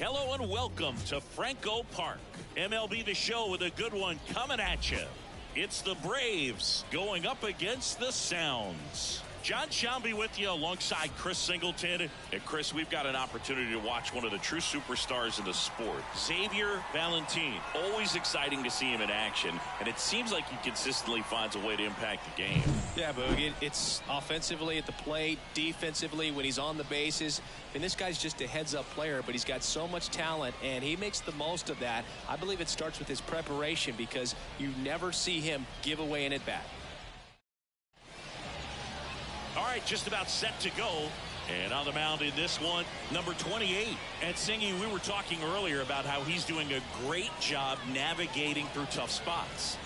Hello and welcome to Franco Park. MLB The Show with a good one coming at you. It's the Braves going up against the Sounds. John Shambi with you alongside Chris Singleton. And Chris, we've got an opportunity to watch one of the true superstars in the sport. Xavier Valentin. Always exciting to see him in action. And it seems like he consistently finds a way to impact the game. Yeah, Boog. It's offensively at the plate, defensively when he's on the bases. And this guy's just a heads-up player, but he's got so much talent, and he makes the most of that. I believe it starts with his preparation because you never see him give away an at-bat. All right, just about set to go. And on the mound in this one, number 28. And Singy, we were talking earlier about how he's doing a great job navigating through tough spots.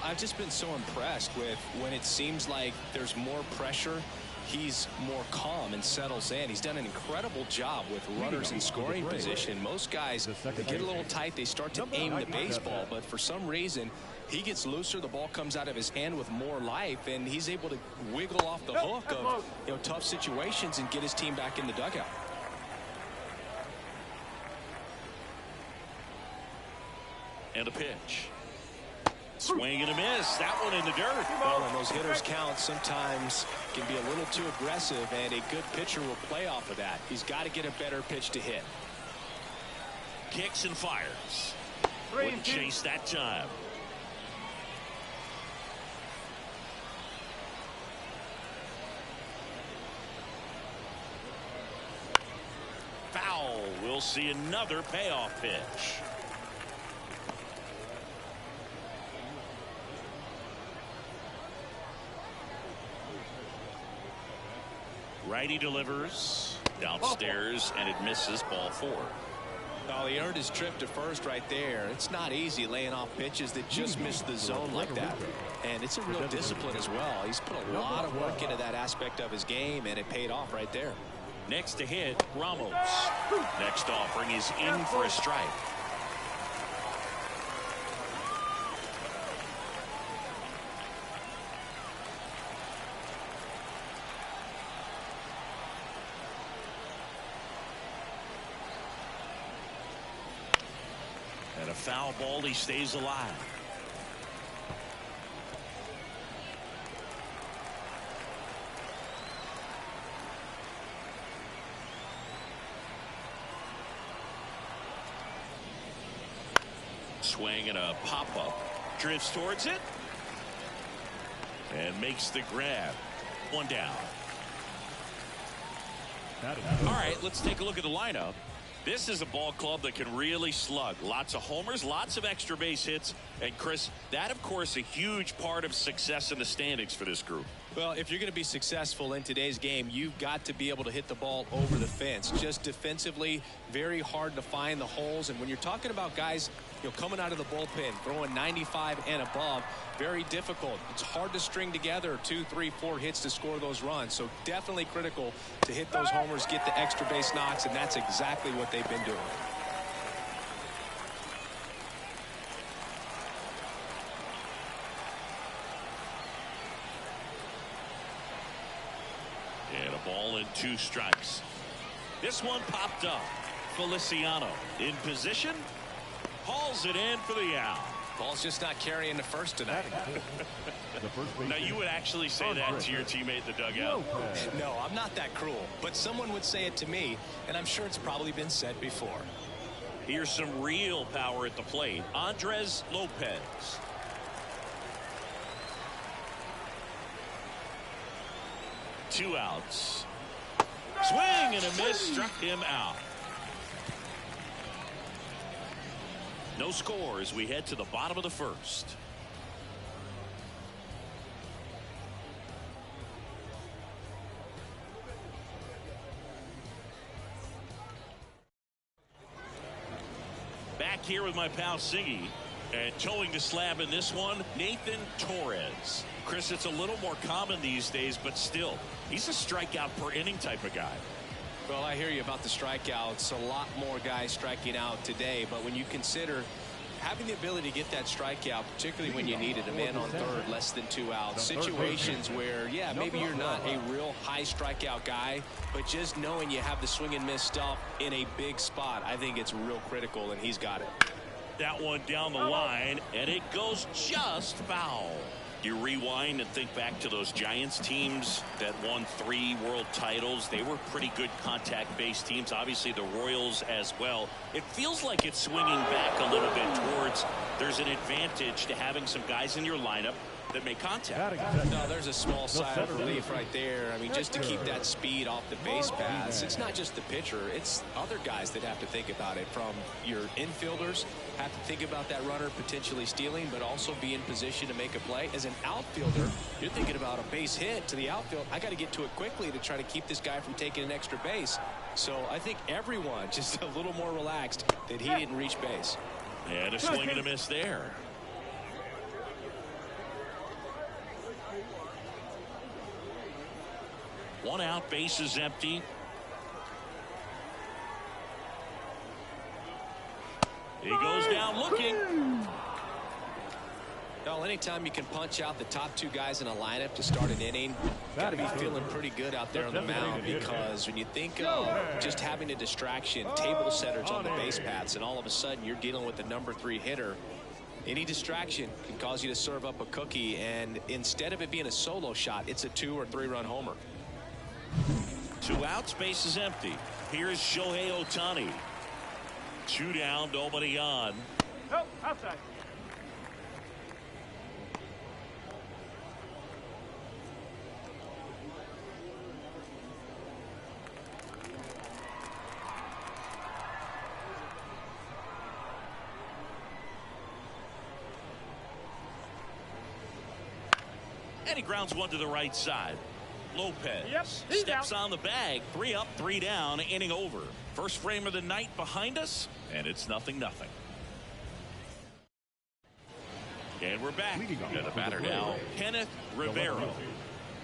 I've just been so impressed with when it seems like there's more pressure, he's more calm and settles in. He's done an incredible job with runners in scoring position. Most guys, they get a little tight, they start to aim the baseball, but for some reason, he gets looser, the ball comes out of his hand with more life, and he's able to wiggle off the hook of tough situations and get his team back in the dugout. And a pitch. Swing and a miss. That one in the dirt. Well, and those hitters count sometimes can be a little too aggressive, and a good pitcher will play off of that. He's got to get a better pitch to hit. Kicks and fires. Wouldn't chase that time. Foul. We'll see another payoff pitch. Righty delivers downstairs, and it misses. Ball 4. Oh, he earned his trip to first right there. It's not easy laying off pitches that just miss the zone like that. And it's a real discipline as well. He's put a lot of work into that aspect of his game, and it paid off right there. Next to hit, Ramos. Next offering is in for a strike. And a foul ball, he stays alive. Swing and a pop-up. Drifts towards it. And makes the grab. One down. All right, let's take a look at the lineup. This is a ball club that can really slug. Lots of homers, lots of extra base hits. And Chris, that of course a huge part of success in the standings for this group. Well, if you're going to be successful in today's game, you've got to be able to hit the ball over the fence. Just defensively, very hard to find the holes. And when you're talking about guys, coming out of the bullpen, throwing 95 and above, very difficult. It's hard to string together 2, 3, 4 hits to score those runs. So definitely critical to hit those homers, get the extra base knocks, and that's exactly what they've been doing. And a ball and 2 strikes. This one popped up. Feliciano in position. Hauls it in for the out. Ball's just not carrying the first tonight. Now, you would actually say that to your teammate in the dugout? No, I'm not that cruel. But someone would say it to me, and I'm sure it's probably been said before. Here's some real power at the plate. Andres Lopez. Two outs. Swing and a miss. Struck him out. No score as we head to the bottom of the first. Back here with my pal Siggy. And towing the slab in this one, Nathan Torres. Chris, it's a little more common these days, but still, he's a strikeout per inning type of guy. Well, I hear you about the strikeouts. A lot more guys striking out today, but when you consider Having the ability to get that strikeout, particularly when you needed a man on third, less than 2 outs. Situations where, yeah, maybe you're not a real high strikeout guy, but just knowing you have the swing and miss stuff in a big spot, I think it's real critical, and he's got it. That one down the line, and it goes just foul. You rewind and think back to those Giants teams that won 3 world titles. They were pretty good contact-based teams. Obviously, the Royals as well. It feels like it's swinging back a little bit towards there's an advantage to having some guys in your lineup that make contact. No, there's a small sigh of relief right there. I mean, just to keep that speed off the base paths, it's not just the pitcher, it's other guys that have to think about it. From your infielders have to think about that runner potentially stealing, but also be in position to make a play. As an outfielder, you're thinking about a base hit to the outfield. I got to get to it quickly to try to keep this guy from taking an extra base. So I think everyone just a little more relaxed that he didn't reach base. And a swing and a miss there. One out, base is empty. He goes down looking. Well, anytime you can punch out the top 2 guys in a lineup to start an inning, got to be feeling pretty good out there on the mound, because when you think of just having a distraction, table setters on the base paths, and all of a sudden you're dealing with the number 3 hitter, any distraction can cause you to serve up a cookie, and instead of it being a solo shot, it's a 2 or 3 run homer. 2 outs, base is empty. Here's Shohei Ohtani. 2 down, nobody on. Nope, outside. And he grounds one to the right side. Lopez steps on the bag. 3 up, 3 down, inning over. First frame of the night behind us, and it's 0-0. And we're back. And the batter now, Kenneth Rivera.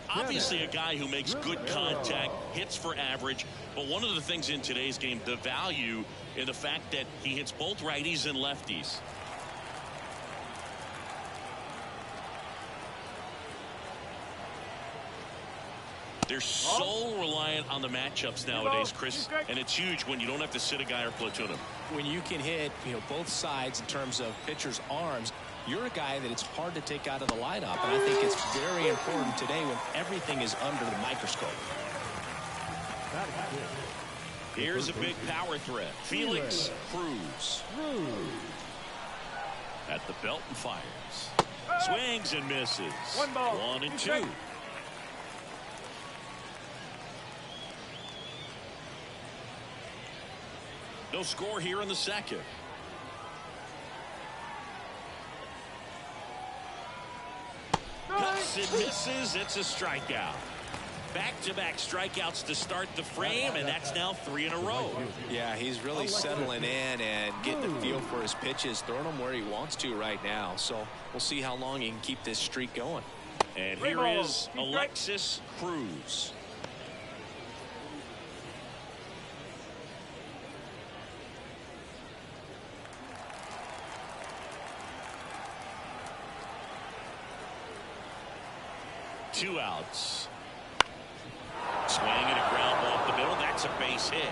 Obviously a guy who makes good contact, hits for average, but one of the things in today's game, the value in the fact that he hits both righties and lefties. They're so reliant on the matchups nowadays, Chris, and it's huge when you don't have to sit a guy or platoon him. When you can hit, both sides in terms of pitchers' arms, you're a guy that it's hard to take out of the lineup, and I think it's very important today when everything is under the microscope. Here's a big power threat. Felix Cruz. At the belt and fires. Swings and misses. 1-2. No score here in the second. Cuts and misses. It's a strikeout. Back-to-back strikeouts to start the frame, and that's now 3 in a row. Yeah, he's really settling in and getting a feel for his pitches, throwing them where he wants to right now. So we'll see how long he can keep this streak going. And here is Alexis Cruz. Two outs. Swing and a ground ball up the middle. That's a base hit.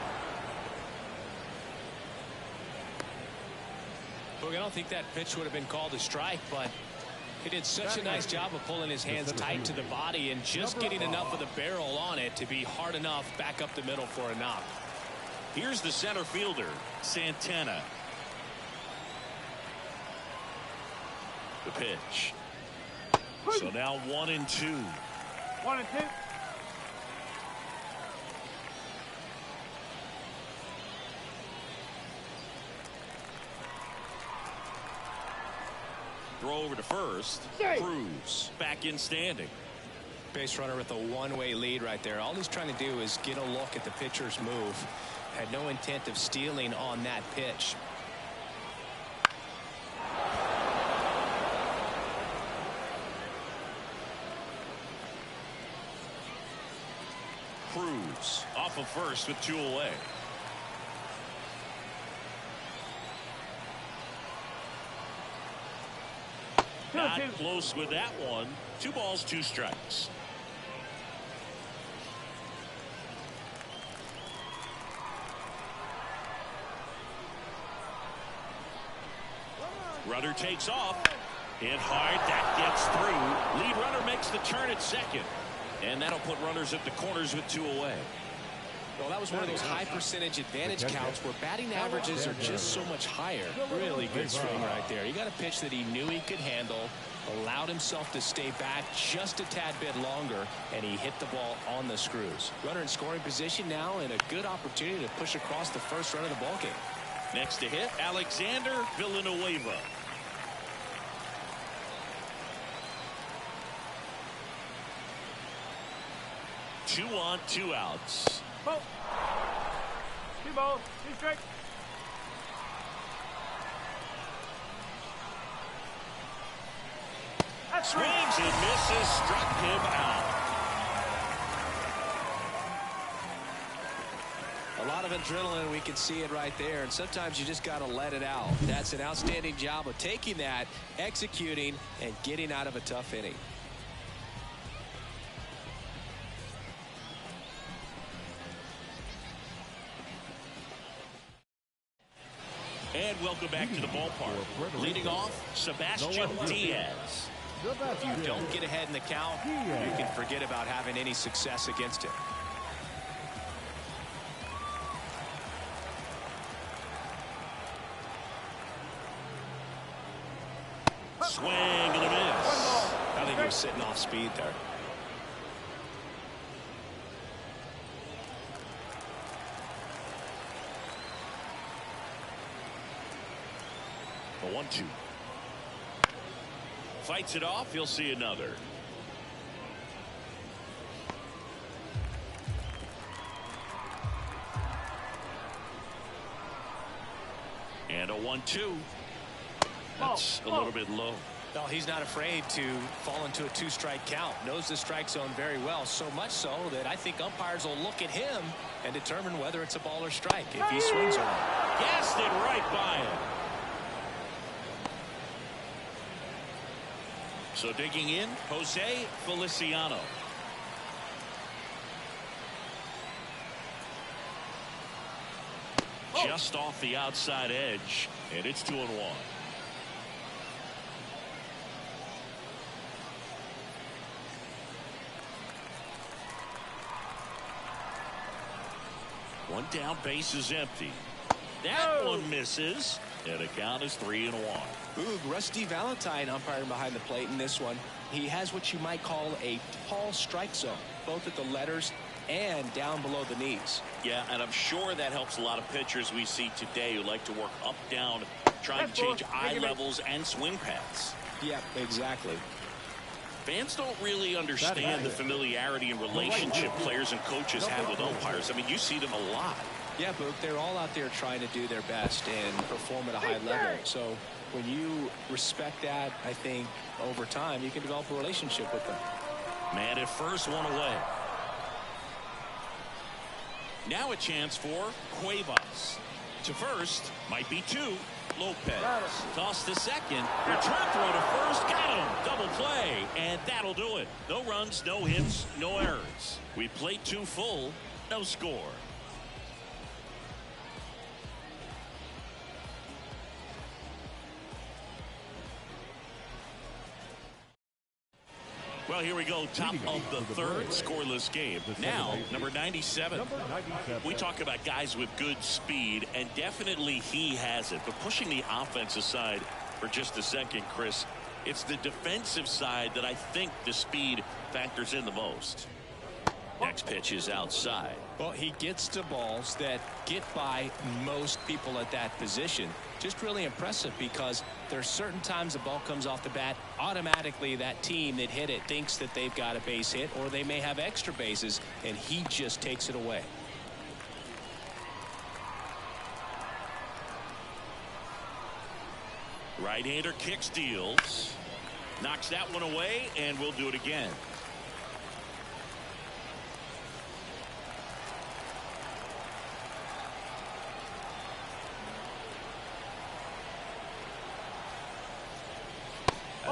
Look, I don't think that pitch would have been called a strike, but he did such a nice job of pulling his hands tight to the body and just getting enough of the barrel on it to be hard enough back up the middle for a knock. Here's the center fielder, Santana. The pitch. So now 1-2. 1-2. Throw over to first. Cruz back in standing. Base runner with a one-way lead right there. All he's trying to do is get a look at the pitcher's move. Had no intent of stealing on that pitch. Cruz off of first with 2 away. Not close with that one. 2 balls, 2 strikes. Runner takes off. Hit hard. That gets through. Lead runner makes the turn at second. And that'll put runners at the corners with 2 away. Well, that was one of those high percentage advantage counts where batting averages are just so much higher. Really good swing right there. He got a pitch that he knew he could handle, allowed himself to stay back just a tad bit longer, and he hit the ball on the screws. Runner in scoring position now, and a good opportunity to push across the first run of the ball game. Next to hit, Alexander Villanueva. Two on, 2 outs. Ball. 2 balls, 2 strikes. Swings and misses, struck him out. A lot of adrenaline, we can see it right there, and sometimes you just got to let it out. That's an outstanding job of taking that, executing, and getting out of a tough inning. And welcome back to the ballpark. Leading off, Sebastian Diaz. If you don't get ahead in the count, you can forget about having any success against him. Swing and a miss. I think he was sitting off speed there. A 1-2. Fights it off. He'll see another. And a 1-2. That's a little bit low. Well, he's not afraid to fall into a 2-strike count. Knows the strike zone very well, so much so that I think umpires will look at him and determine whether it's a ball or strike if he swings or not. Gassed it right by him. So digging in, Jose Feliciano. Just off the outside edge, and it's 2-1. One down, base is empty. That one misses, and the count is 3-1. Boog, Rusty Valentine umpiring behind the plate in this one. He has what you might call a tall strike zone, both at the letters and down below the knees. Yeah, and I'm sure that helps a lot of pitchers we see today who like to work up, down, trying to change eye levels and swing paths. Yeah, exactly. Fans don't really understand the familiarity and relationship players and coaches have with umpires. I mean, you see them a lot. Yeah, Boog, they're all out there trying to do their best and perform at a high level. So when you respect that, I think over time you can develop a relationship with them. Man at first, one away. Now a chance for Cuevas. To first, might be 2. Lopez. Toss to second. Return throw to first. Got him. Double play. And that'll do it. No runs, no hits, no errors. We played 2 full. No score. Well, here we go. Top of the 3rd, scoreless game. Now, number 97. We talk about guys with good speed, and definitely he has it. But pushing the offense aside for just a second, Chris, it's the defensive side that I think the speed factors in the most. Next pitch is outside. Well, he gets to balls that get by most people at that position. Just really impressive because there's certain times the ball comes off the bat, automatically that team that hit it thinks that they've got a base hit, or they may have extra bases, and he just takes it away. Right-hander kick steals. Knocks that one away, and we'll do it again.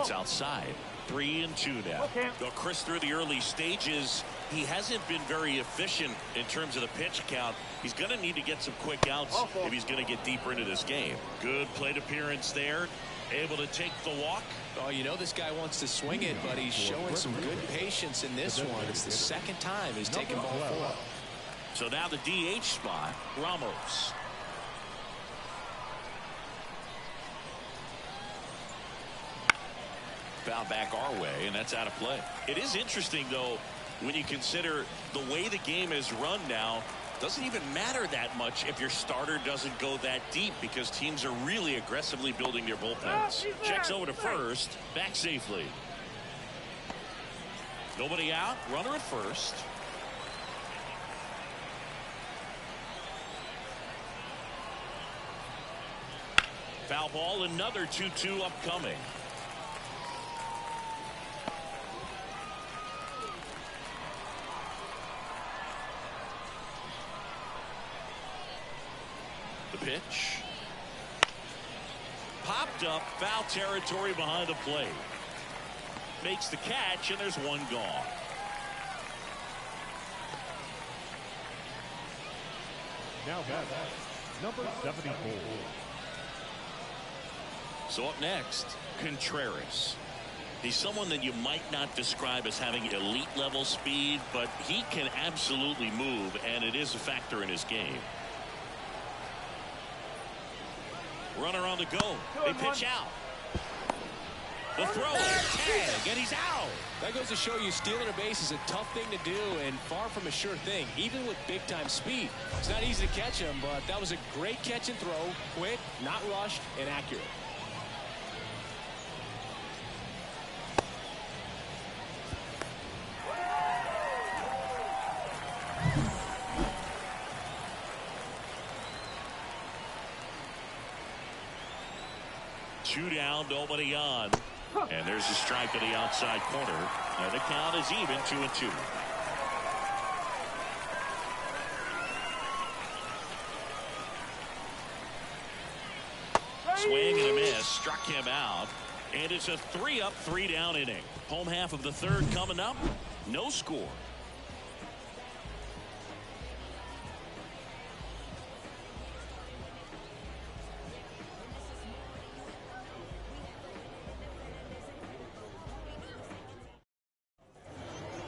That's outside. 3-2 now. Okay. Well, Chris, through the early stages, he hasn't been very efficient in terms of the pitch count. He's going to need to get some quick outs if he's going to get deeper into this game. Good plate appearance there. Able to take the walk. Oh, you know this guy wants to swing it, but he's showing some good patience in this one. It's the second time he's taken ball 4. So now the DH spot, Ramos. Foul back our way, and that's out of play. It is interesting, though, when you consider the way the game is run now. Doesn't even matter that much if your starter doesn't go that deep, because teams are really aggressively building their bullpens. Checks over to first, back safely. Nobody out, runner at first. Foul ball, another 2-2 upcoming. The pitch. Popped up, foul territory behind the plate. Makes the catch, and there's one gone. Now back, number 74. So up next, Contreras. He's someone that you might not describe as having elite level speed, but he can absolutely move, and it is a factor in his game. Runner on the go. They pitch out. The throw, tag, and he's out. That goes to show you stealing a base is a tough thing to do and far from a sure thing, even with big-time speed. It's not easy to catch him, but that was a great catch and throw. Quick, not rushed, and accurate. Two down, nobody on. And there's a strike to the outside corner. And the count is even, 2-2. Swing and a miss. Struck him out. And it's a 3-up, 3-down inning. Home half of the third coming up. No score.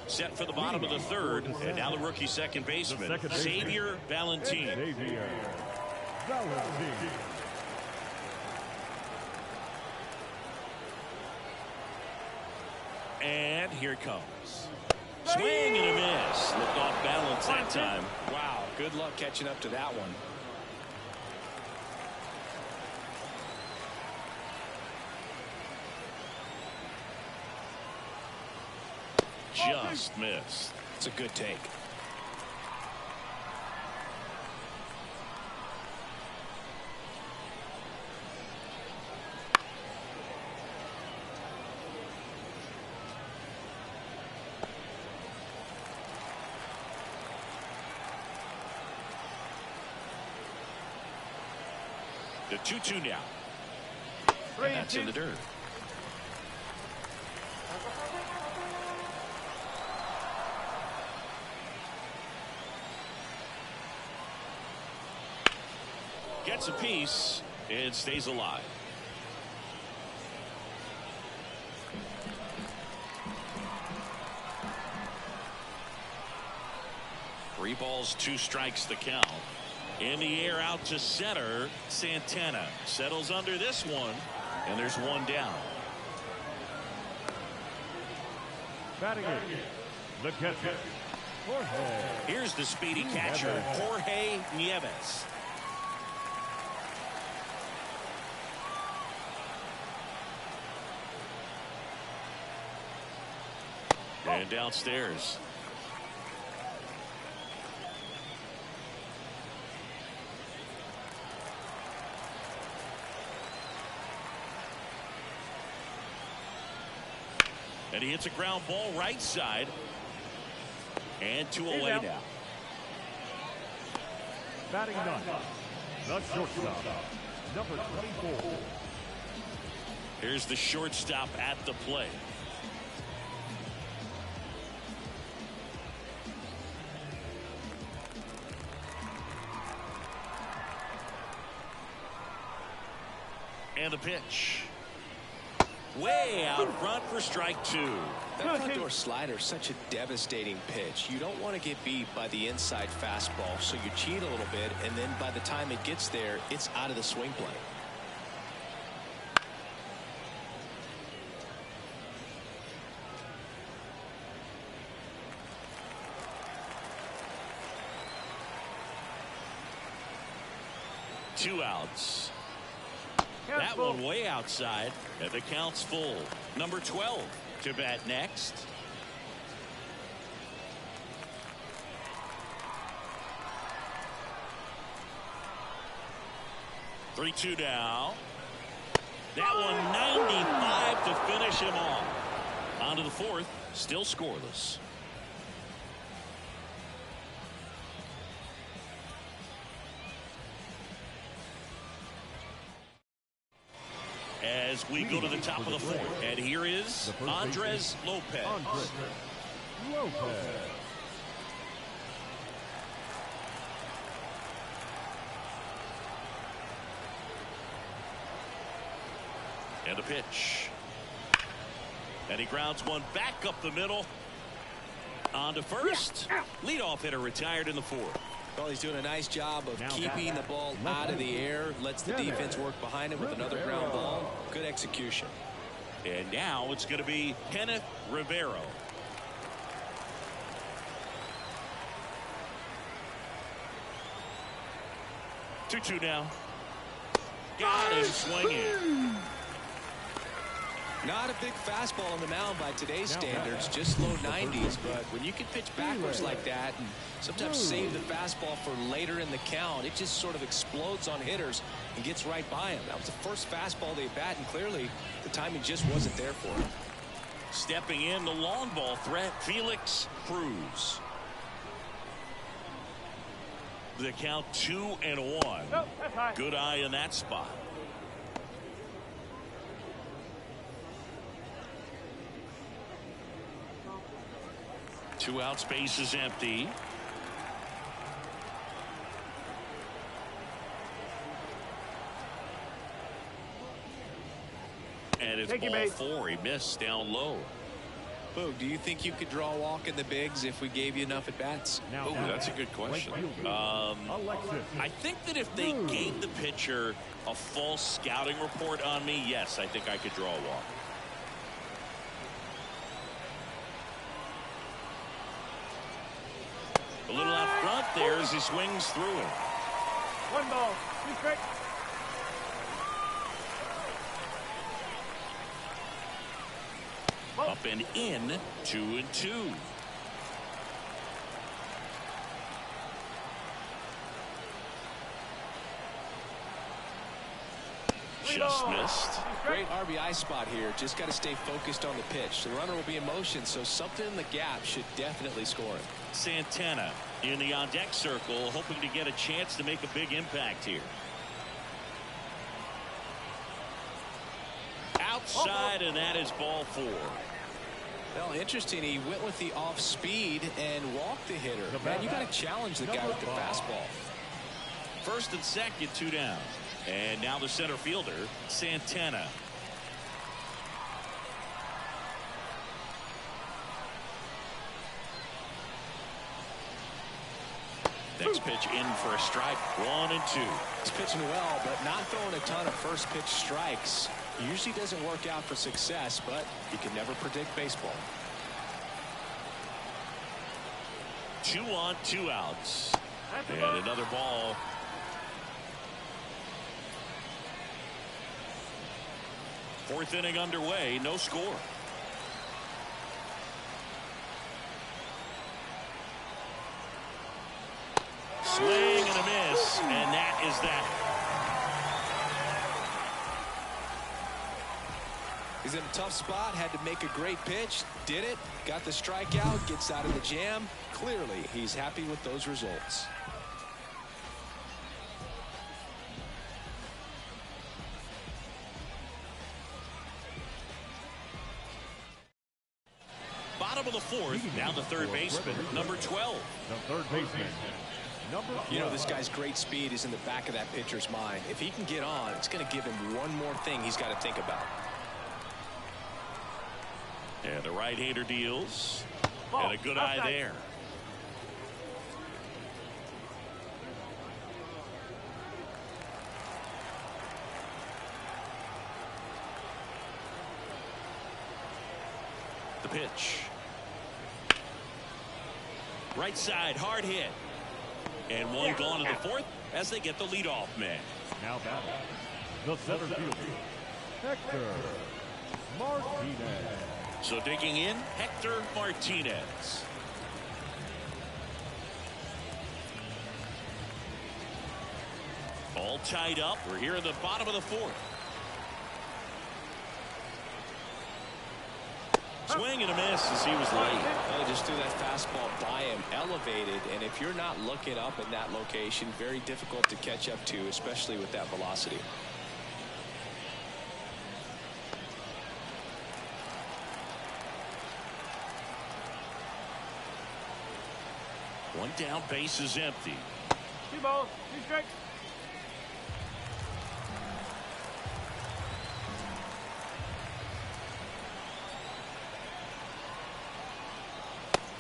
Set for the bottom of the third, and now the rookie second baseman, Xavier Valentin. Xavier Valentin. And here it comes. Swing and a miss. Looked off balance that time. Wow, good luck catching up to that one. Just missed. It's a good take. The 2-2 now. And that's in the dirt. Gets a piece and stays alive. Three balls, 2 strikes the count. In the air out to center. Santana settles under this one, and there's one down. Batting in, the catcher, Jorge. Here's the speedy catcher, Jorge Nieves. And downstairs. And he hits a ground ball right side. And 2 away now. Batting ninth, the shortstop, number 24. Here's the shortstop at the plate. And a pitch. Way out front for strike 2. That front door slider is such a devastating pitch. You don't want to get beat by the inside fastball, so you cheat a little bit, and then by the time it gets there, it's out of the swing plane. Two outs. That one way outside, and the count's full. Number 12 to bat next. Three-two now. That one 95 to finish him off. On to the fourth, still scoreless. As we go to the top of the fourth, and here is Andres Lopez. And a pitch. And he grounds one back up the middle. On to first. Leadoff hitter retired in the fourth. Well, he's doing a nice job of keeping the ball out of the air. Lets the defense work behind him with another ground ball. Good execution. And now it's going to be Kenneth Rivero. Two now. Got him swinging. Not a big fastball on the mound by today's standards, just low 90s, but when you can pitch backwards like that and sometimes save the fastball for later in the count, it just sort of explodes on hitters and gets right by him. That was the first fastball they bat, and clearly the timing just wasn't there for him. Stepping in, the long ball threat, Felix Cruz. The count 2-1. Good eye in that spot. Two out, space is empty. And it's ball four. He missed down low. Boog, do you think you could draw a walk in the bigs if we gave you enough at bats? Oh, that's a good question. I think that if they gave the pitcher a false scouting report on me, yes, I think I could draw a walk. A little out front there as he swings through it. One ball, two strikes. Up and in, 2-2. Just missed. Great RBI spot here. Just got to stay focused on the pitch. The runner will be in motion, so something in the gap should definitely score him. Santana in the on-deck circle, hoping to get a chance to make a big impact here. Outside, and that is ball four. Well, interesting. He went with the off speed and walked the hitter. Man, you got to challenge the guy with the fastball. First and second, two down. And now the center fielder, Santana. Next pitch in for a strike. 1-2. He's pitching well, but not throwing a ton of first pitch strikes. Usually doesn't work out for success, but you can never predict baseball. 2 on, 2 outs. And another ball. Fourth inning underway, no score. Swing and a miss, and that is that. He's in a tough spot, had to make a great pitch, did it, got the strikeout, gets out of the jam. Clearly, he's happy with those results. bottom of the fourth. Now the third baseman, number 12. The third baseman, number 12. You know, this guy's great speed is in the back of that pitcher's mind. If he can get on, it's going to give him one more thing he's got to think about. And the right-hander deals. And a good eye there. The pitch. Right side, hard hit. And one gone to the fourth as they get the leadoff man. Now batting, the center fielder, Hector Martinez. So digging in, Hector Martinez. All tied up. We're here in the bottom of the fourth. Swing and a miss as he was late. Well, just threw that fastball by him, elevated, and if you're not looking up in that location, very difficult to catch up to, especially with that velocity. One down, base is empty. 2 balls, 2 strikes.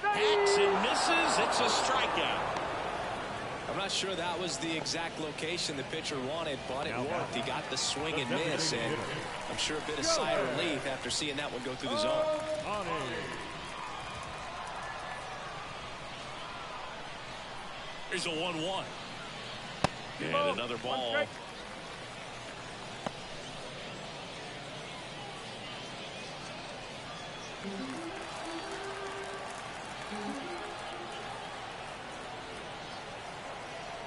Hacks and misses. It's a strikeout. I'm not sure that was the exact location the pitcher wanted, but it worked. He got the swing and miss, and I'm sure a bit of sigh of relief after seeing that one go through the zone. Here's a 1-1. And another ball.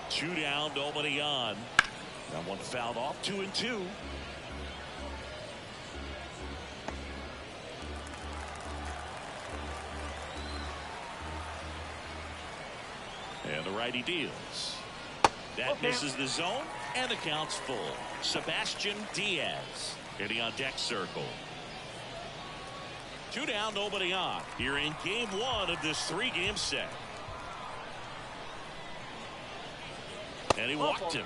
Two down, nobody on. That one fouled off, 2-2. And the righty deals. That misses the zone, and the count's full. Sebastian Diaz hitting on deck circle. Two down, nobody on. Here in game one of this 3-game set. And he walked him.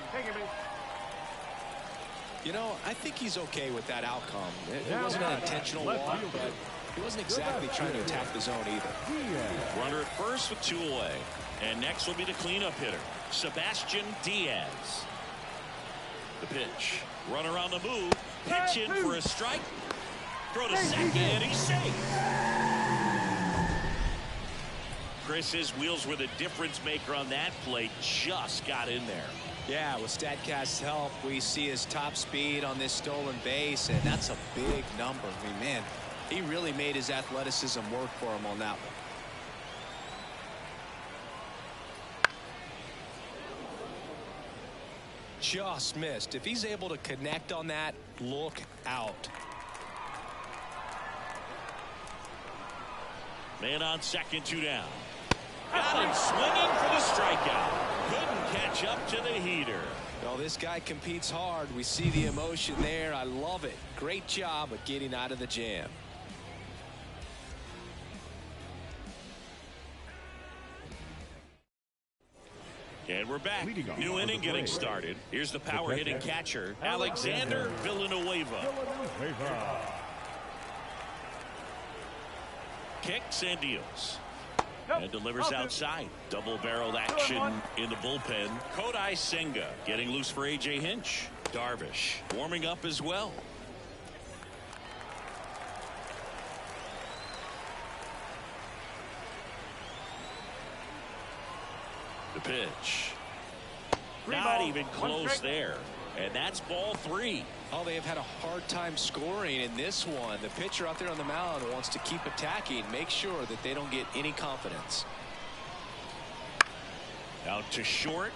You know, I think he's okay with that outcome. It wasn't an intentional walk, but he wasn't exactly trying to attack the zone either. Runner at first with 2 away. And next will be the cleanup hitter, Sebastian Diaz. The pitch. Runner on the move. Pitch in for a strike. Throw to second, and he's safe. Chris's wheels were the difference maker on that play. Just got in there. Yeah, with StatCast's help, we see his top speed on this stolen base, and that's a big number. I mean, man, he really made his athleticism work for him on that one. Just missed. If he's able to connect on that, look out. Man on second, 2 down. Got him swinging for the strikeout. Couldn't catch up to the heater. Well, this guy competes hard. We see the emotion there. I love it. Great job of getting out of the jam. And we're back. New inning getting started. Here's the power hitting catcher, Alexander Villanueva. Kicks and deals. And delivers outside. Double-barreled action in the bullpen. Kodai Senga getting loose for A.J. Hinch. Darvish warming up as well. The pitch. Not even close there. And that's ball 3. Oh, they have had a hard time scoring in this one. The pitcher out there on the mound wants to keep attacking, make sure that they don't get any confidence. Out to short.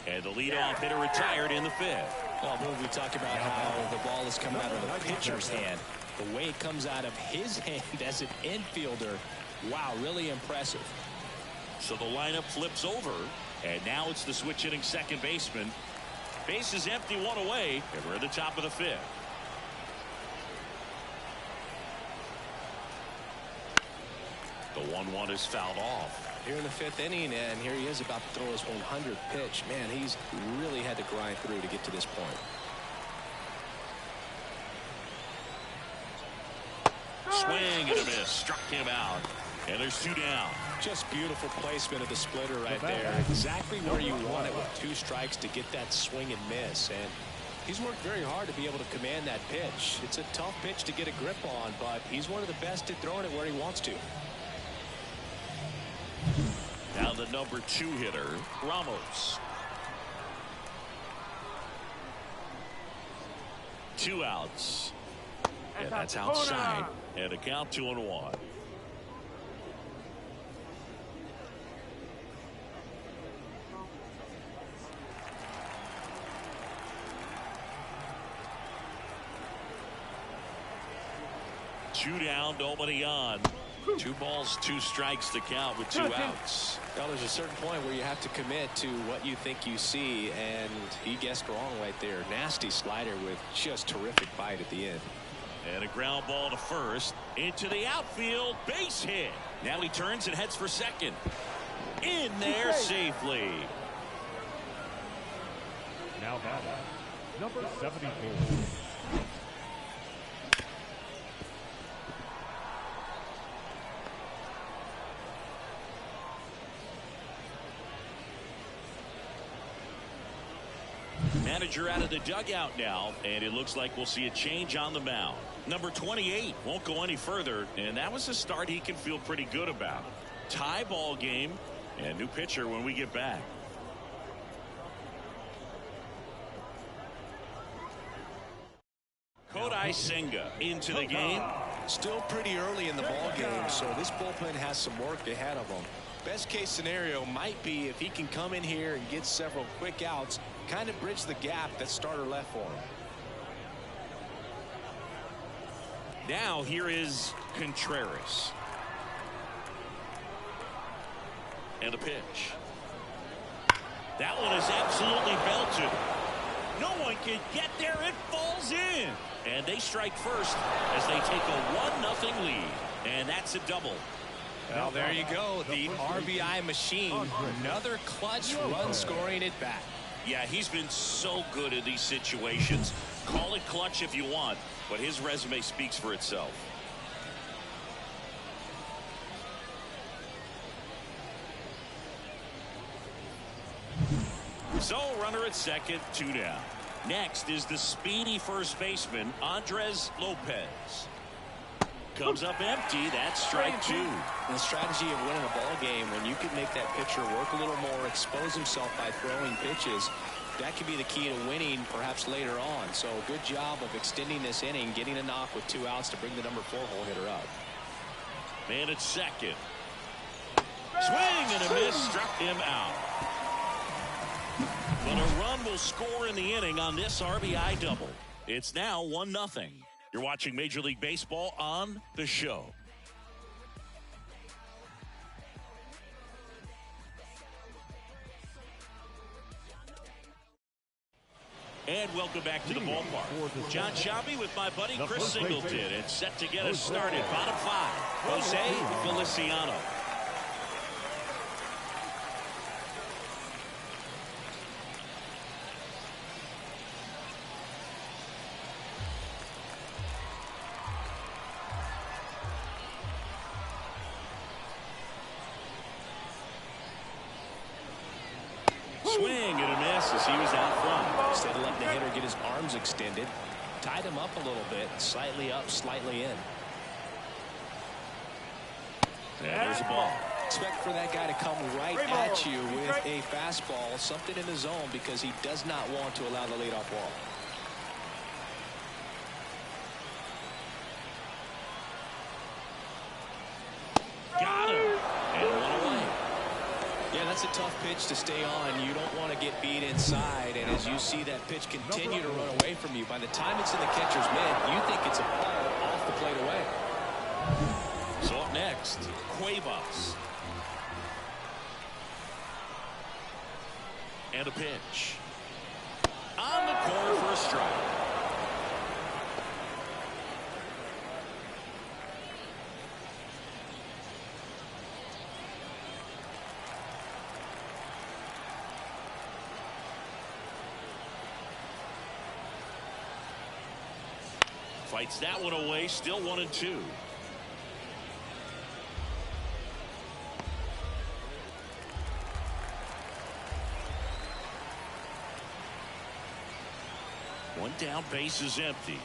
And the leadoff hitter retired in the 5th. Well, we talk about how the ball is coming out of the pitcher's hand. The way it comes out of his hand as an infielder, wow, really impressive. So the lineup flips over, and now it's the switch hitting second baseman. Base is empty, 1 away, and we're at the top of the 5th. The 1-1 is fouled off. Here in the 5th inning, and here he is about to throw his 100th pitch. Man, he's really had to grind through to get to this point. Swing and a miss. Struck him out. And there's 2 down. Just beautiful placement of the splitter right there. Exactly where you want it with 2 strikes to get that swing and miss. And he's worked very hard to be able to command that pitch. It's a tough pitch to get a grip on, but he's one of the best at throwing it where he wants to. Now the number 2 hitter, Ramos. 2 outs. And that's outside. And a count 2-1. Two down, nobody on. 2 balls, 2 strikes to count with 2 outs. Well, there's a certain point where you have to commit to what you think you see, and he guessed wrong right there. Nasty slider with just terrific bite at the end. And a ground ball to first. Into the outfield. Base hit. Now he turns and heads for second. In there safely. Now batting, number 74. Manager out of the dugout now, and it looks like we'll see a change on the mound. Number 28 won't go any further, and that was a start he can feel pretty good about. Tie ball game, and new pitcher when we get back. Kodai Senga into the game. Still pretty early in the ball game, so this bullpen has some work ahead of them. Best case scenario might be if he can come in here and get several quick outs, kind of bridge the gap that starter left for him. Now here is Contreras. And a pitch. That one is absolutely belted. No one can get there. It falls in. And they strike first as they take a 1-0 lead. And that's a double. Well, there you go. The RBI machine. Another clutch run scoring at bat. Yeah, he's been so good in these situations. Call it clutch if you want, but his resume speaks for itself. So, runner at second, 2 down. Next is the speedy first baseman, Andres Lopez. Comes up empty. That's strike 2. The strategy of winning a ball game, when you can make that pitcher work a little more, expose himself by throwing pitches, that could be the key to winning perhaps later on. So good job of extending this inning, getting a knock with 2 outs to bring the number 4 hole hitter up. Man at second. Swing and a miss. Struck him out. But a run will score in the inning on this RBI double. It's now 1-0. You're watching Major League Baseball on The Show. And welcome back to the ballpark. John Sciambi with my buddy Chris Singleton, and set to get us started. Bottom 5, Jose Feliciano. Swing and a miss as he was out front. Instead of letting the hitter get his arms extended, tied him up a little bit, slightly up, slightly in. And there's a ball. Expect for that guy to come right at you with a fastball, something in the zone, because he does not want to allow the leadoff walk. Got him. And one away. Yeah, that's a tough pitch to stay on. You don't want to get beat inside, and as you see that pitch continue to run away from you, by the time it's in the catcher's mitt, you think it's a ball off the plate away. So up next, Cuevas. And a pitch. On the corner for a strike. Fights that one away. Still 1-2. One down, base is empty.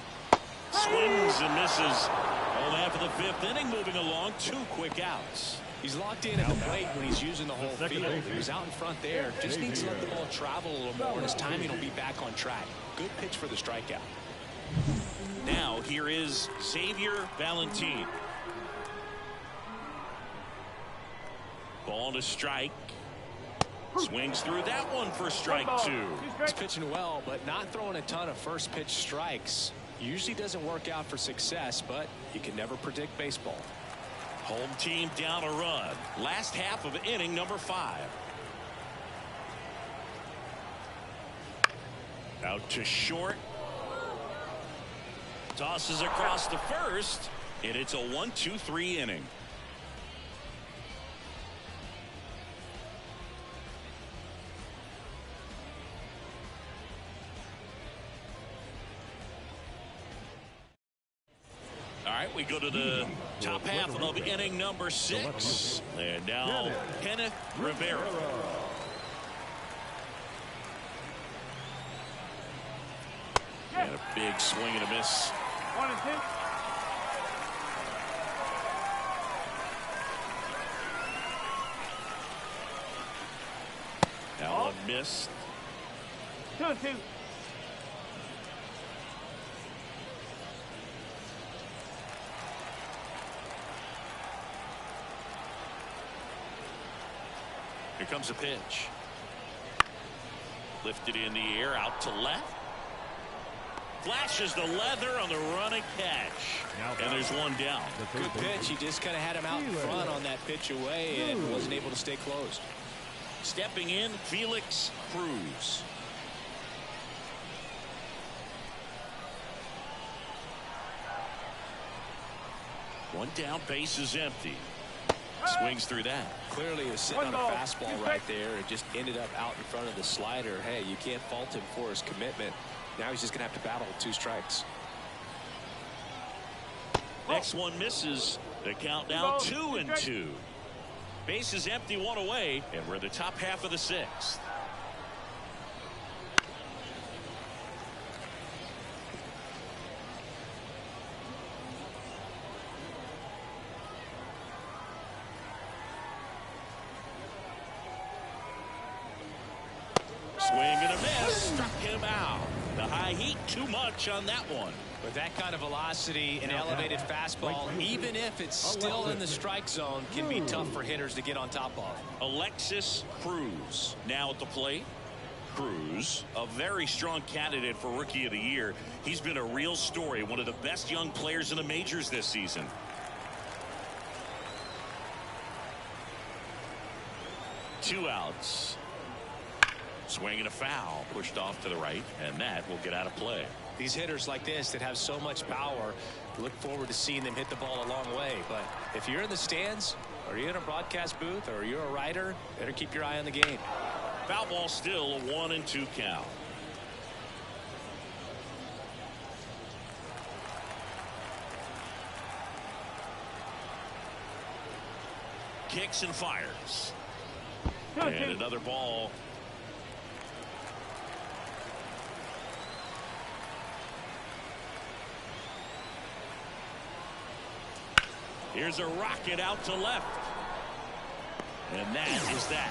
Swings and misses. All half of the fifth inning moving along. 2 quick outs. He's locked in at the plate when he's using the whole field. He's out in front there. Just needs to let the ball travel a little more, and his timing will be back on track. Good pitch for the strikeout. Now here is Xavier Valentin. Ball to strike. Swings through that one for strike 2. He's pitching well, but not throwing a ton of first pitch strikes. Usually doesn't work out for success, but you can never predict baseball. Home team down a run. Last half of inning number 5. Out to short. Tosses across the first, and it's a 1-2-3 inning. All right, we go to the top half of inning number 6. And now Kenneth Rivera. And a big swing and a miss. 1-2. That one missed. 2-2. Here comes a pitch. Lifted in the air, out to left. Flashes the leather on the running catch. And there's one down. Good pitch. He just kind of had him out in front on that pitch away and wasn't able to stay closed. Stepping in, Felix Cruz. One down, base is empty. Swings through that. Clearly is sitting on a fastball right there. It just ended up out in front of the slider. Hey, you can't fault him for his commitment. Now he's just going to have to battle with 2 strikes. Next one misses. The count now 2-2. Base is empty, 1 away, and we're in the top half of the 6th. Swing and a miss. Struck him out. The high heat, too much on that one. With that kind of velocity, an elevated fastball, even if it's still in the strike zone, can be tough for hitters to get on top of. Alexis Cruz now at the plate. Cruz, a very strong candidate for Rookie of the Year. He's been a real story, one of the best young players in the majors this season. Two outs. Swing and a foul, pushed off to the right, and that will get out of play. These hitters like this that have so much power, look forward to seeing them hit the ball a long way. But if you're in the stands, or you're in a broadcast booth, or you're a writer, better keep your eye on the game. Foul ball, still a 1-2 count. Kicks and fires. And another ball. Here's a rocket out to left. And that is that.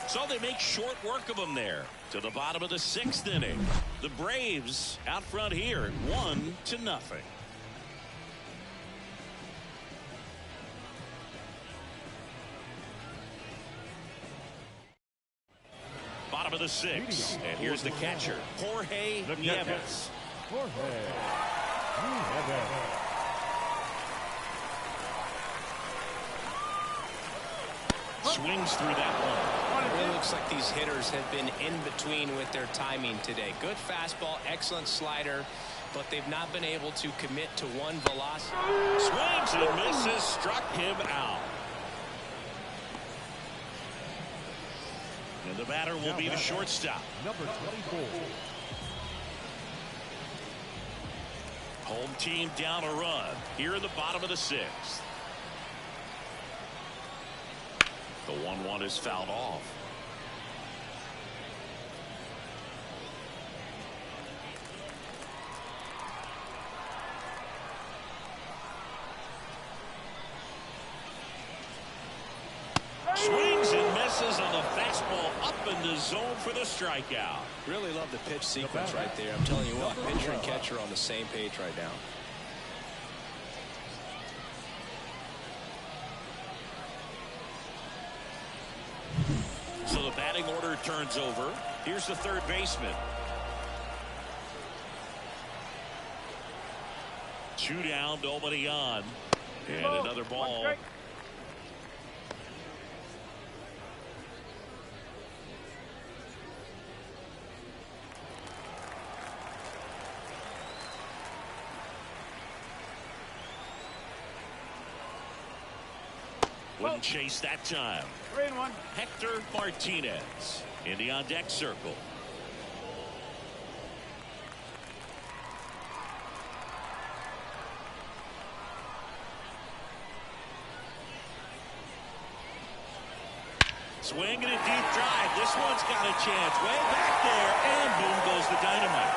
So they make short work of them there. To the bottom of the 6th inning. The Braves out front here, 1-0. Bottom of the 6th. And here's the catcher, Jorge Nieves. Swings through that one. It really looks like these hitters have been in between with their timing today. Good fastball, excellent slider, but they've not been able to commit to one velocity. Swings and misses, struck him out. And the batter will be the shortstop. Number 24. Home team down a run here in the bottom of the 6th. The 1-1 is fouled off. Swings and misses on the fastball up in the zone for the strikeout. Really love the pitch sequence right there. I'm telling you what, pitcher and catcher on the same page right now. So the batting order turns over. Here's the third baseman. 2 down, nobody on. And another ball. Wouldn't chase that time. 3-1. Hector Martinez in the on deck circle. Swing and a deep drive. This one's got a chance. Way back there, and boom goes the dynamite.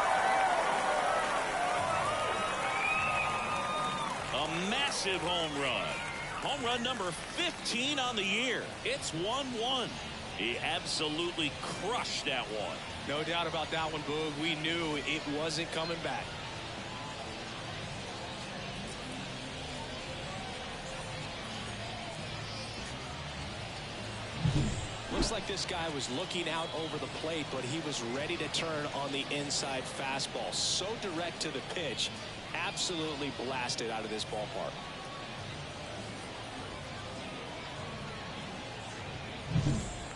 A massive home run. Home run number 15 on the year. It's 1-1. He absolutely crushed that one. No doubt about that one, Boog. We knew it wasn't coming back. Looks like this guy was looking out over the plate, but he was ready to turn on the inside fastball. So direct to the pitch. Absolutely blasted out of this ballpark.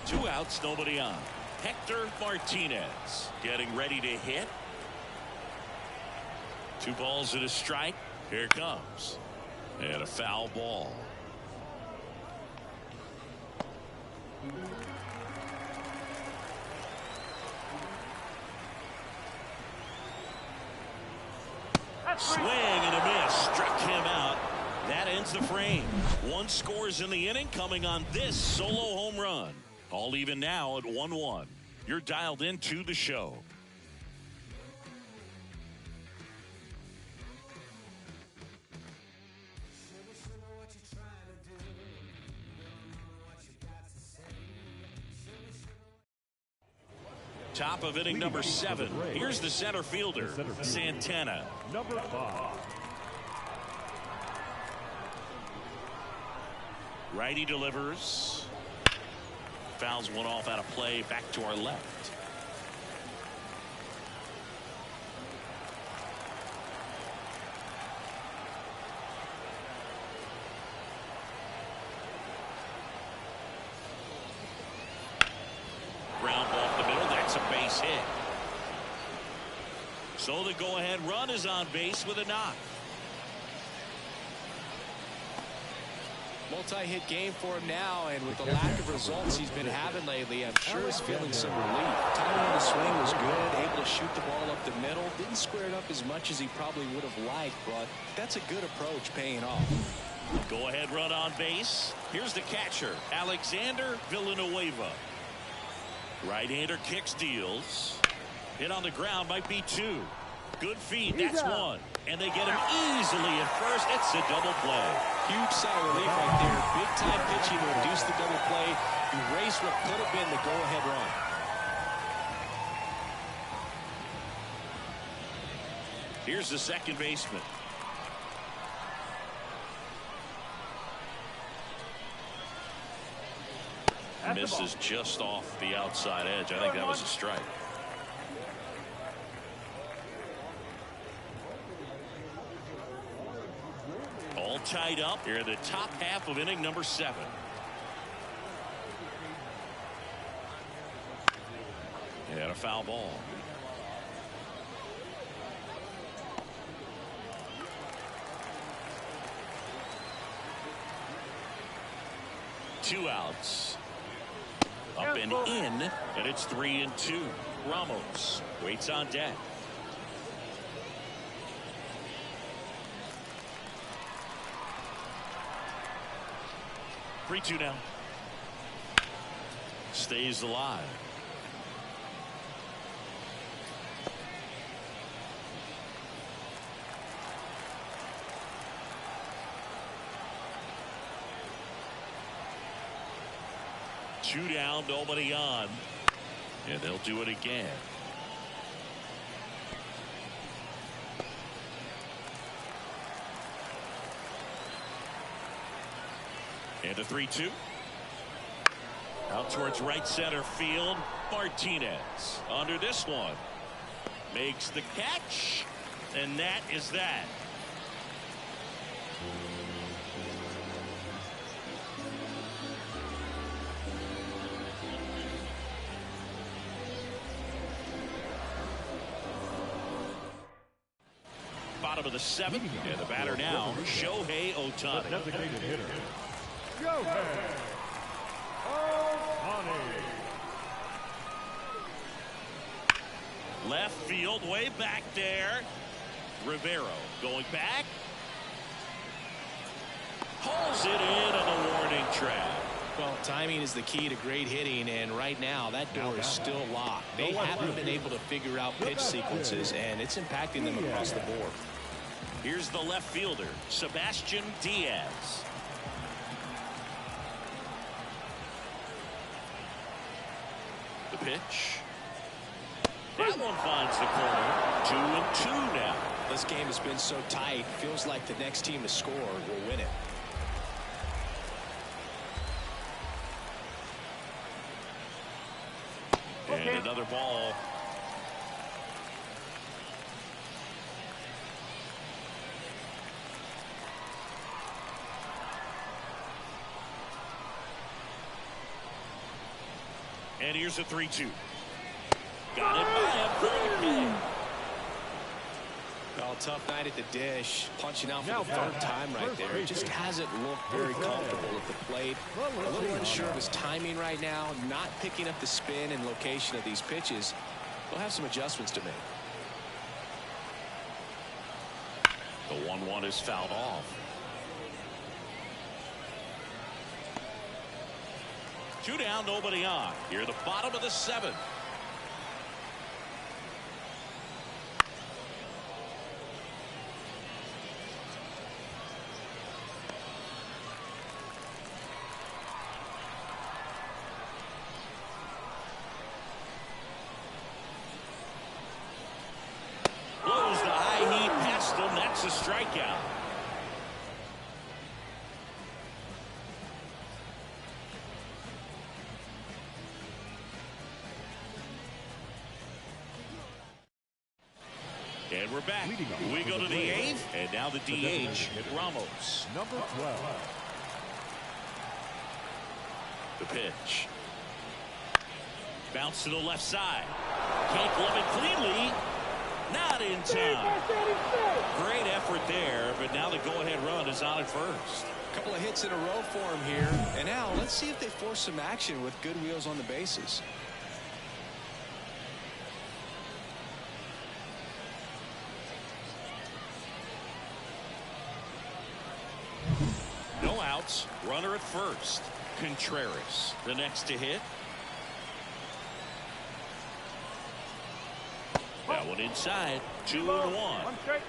Two outs, nobody on. Hector Martinez getting ready to hit. 2 balls and a strike. Here it comes. And a foul ball. Swing and a miss. Struck him out. That ends the frame. 1 scores in the inning coming on this solo home run. All even now at 1-1. You're dialed into the show. Top of inning number 7. Here's the center fielder, Santana. Number 5. Righty delivers. Fouls one off out of play, back to our left. Ground ball up the middle, that's a base hit. So the go-ahead run is on base with a knock. Multi-hit game for him now, and with the lack of results he's been having lately, I'm sure he's feeling some relief. Timing on the swing was good, able to shoot the ball up the middle. Didn't square it up as much as he probably would have liked, but that's a good approach paying off. Go ahead run on base. Here's the catcher, Alexander Villanueva. Right-hander kicks, deals. Hit on the ground, might be 2. Good feed, that's 1. And they get him easily at first. It's a double play. Huge sigh of relief right there. Big time pitching to induce the double play. Erase what could have been the go-ahead run. Here's the second baseman. Misses just off the outside edge. I think that was a strike. All tied up here in the top half of inning number 7. And a foul ball. Two outs. Up and in, and it's 3-2. Ramos waits on deck. 3-2 now. Stays alive. Two down, nobody on. And they'll do it again. And a 3-2. Out towards right center field. Martinez under this one. Makes the catch. And that is that. Bottom of the seventh. And the batter now, Shohei Ohtani. Designated hitter, Shohei Ohtani. Left field, way back there. Rivero going back. Pulls it in on the warning track. Well, timing is the key to great hitting, and right now that door is still locked. They haven't been able to figure out pitch sequences, and it's impacting them across the board. Here's the left fielder, Sebastian Diaz. The pitch. That one finds the corner. 2-2 now. This game has been so tight. Feels like the next team to score will win it. And another ball. And here's a 3-2. Got it by him for the game. Well, tough night at the dish. Punching out for the third time right there. It just hasn't looked very comfortable at the plate. A little unsure of his timing right now. Not picking up the spin and location of these pitches. We'll have some adjustments to make. The 1-1 is fouled off. 2 down, nobody on. Here at the bottom of the seventh. Blows the high heat past him. That's a strikeout. And we're back. We go to the eighth, and now the DH, Ramos. Number 12. The pitch. Bounce to the left side. Can't glove it cleanly. Not in time. Great effort there, but now the go-ahead run is on at first. A couple of hits in a row for him here. And now let's see if they force some action with good wheels on the bases. No outs. Runner at first. Contreras, the next to hit. That one inside. 2-1. One straight.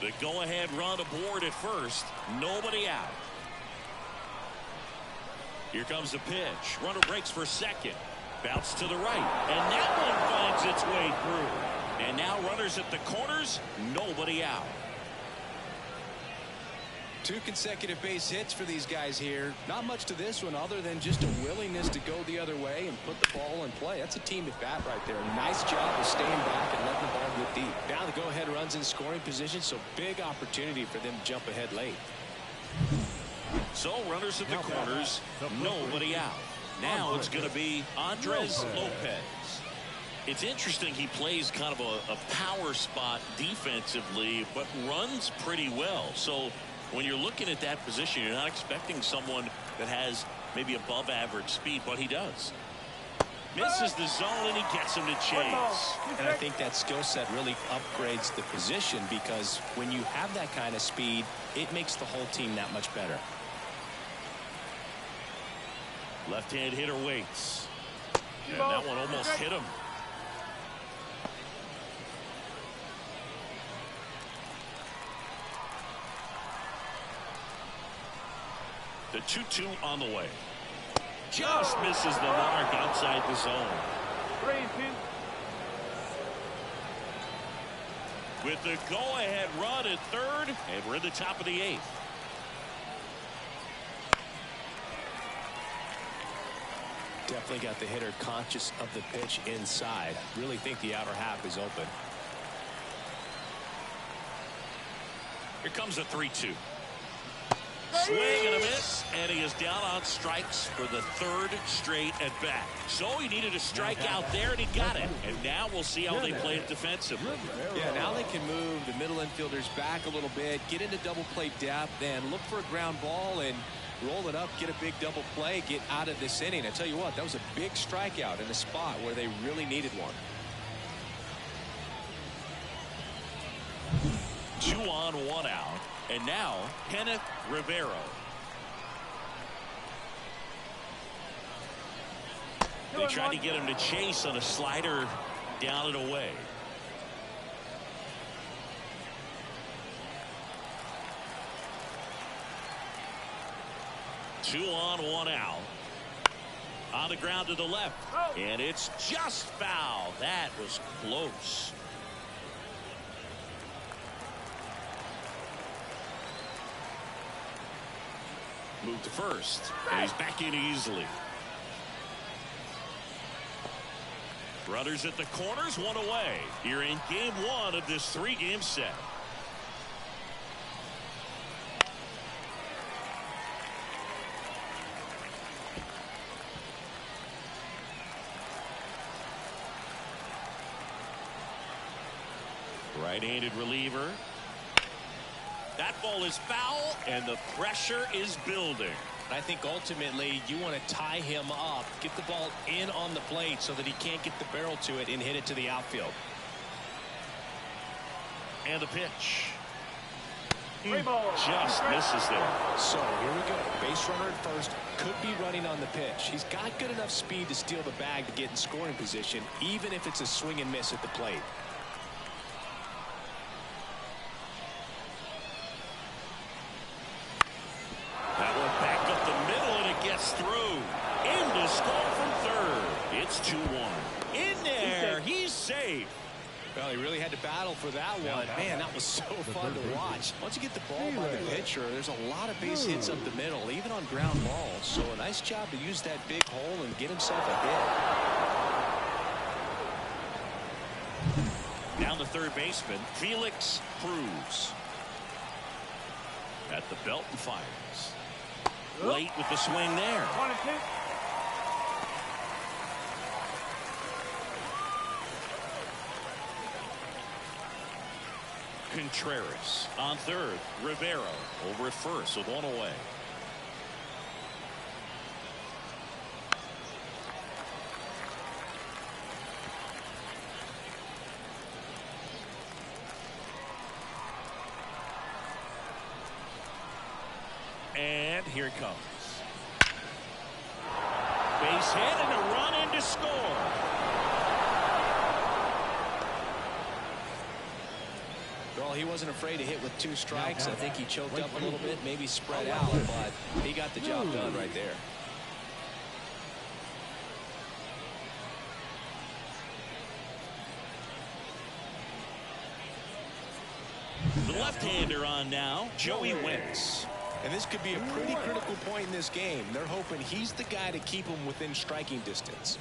The go-ahead run aboard at first. Nobody out. Here comes the pitch. Runner breaks for second. Bounce to the right. And that one finds its way through. And now runners at the corners. Nobody out. 2 consecutive base hits for these guys here. Not much to this one other than just a willingness to go the other way and put the ball in play. That's a team at bat right there. Nice job of staying back and letting the ball get deep. Now the go-ahead runs in scoring position, so big opportunity for them to jump ahead late. So runners at the corners. Nobody out. Now it's going to be Andres Lopez. It's interesting, he plays kind of a power spot defensively, but runs pretty well. So when you're looking at that position, you're not expecting someone that has maybe above average speed, but he does. Misses the zone, and he gets him to chase. And I think that skill set really upgrades the position, because when you have that kind of speed, it makes the whole team that much better. Left-hand hitter waits. And that one almost hit him. The 2-2 on the way. Just misses the mark outside the zone. 3-2. With the go-ahead run at third, and we're in the top of the 8th. Definitely got the hitter conscious of the pitch inside. Really think the outer half is open. Here comes a 3-2. Swing and a miss, and he is down on strikes for the 3rd straight at bat. So he needed a strikeout there, and he got it. And now we'll see how they play it defensively. Yeah, now they can move the middle infielders back a little bit, get into double play depth, and look for a ground ball and roll it up, get a big double play, get out of this inning. I tell you what, that was a big strikeout in a spot where they really needed one. 2 on, 1 out. And now, Kenneth Rivero. They tried to get him to chase on a slider down and away. Two on, 1 out. On the ground to the left. And it's just foul. That was close. Move to first, and he's back in easily. Runners at the corners, 1 away. You're in game 1 of this 3-game set. Right-handed reliever. That ball is foul, and the pressure is building. I think ultimately you want to tie him up, get the ball in on the plate so that he can't get the barrel to it and hit it to the outfield. And the pitch. Just misses there. So here we go. Base runner at first, could be running on the pitch. He's got good enough speed to steal the bag to get in scoring position, even if it's a swing and miss at the plate. That one back up the middle, and it gets through. In to score from third. It's 2-1. In there. He's safe. Well, he really had to battle for that one. Man, that was so fun to watch. Once you get the ball by the pitcher, there's a lot of base hits up the middle, even on ground balls. So a nice job to use that big hole and get himself a hit. Down the third baseman, Felix Cruz. At the belt and fires. Late with the swing there. 1-2. Contreras on third. Rivero over at first with 1 away. And here it comes. Base hit and a run in to score. Well, he wasn't afraid to hit with 2 strikes. I think he choked up a little bit, maybe spread out, but he got the job done right there. The left-hander on now, Joey Wentz. And this could be a pretty critical point in this game. They're hoping he's the guy to keep him within striking distance.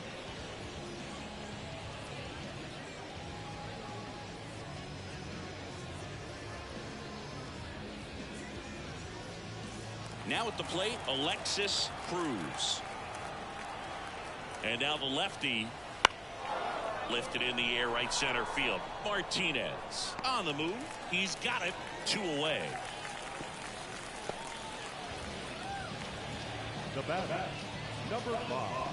Now at the plate, Alexis Cruz. And now the lefty lifted in the air right center field. Martinez on the move. He's got it. 2 away. The batter, number 5.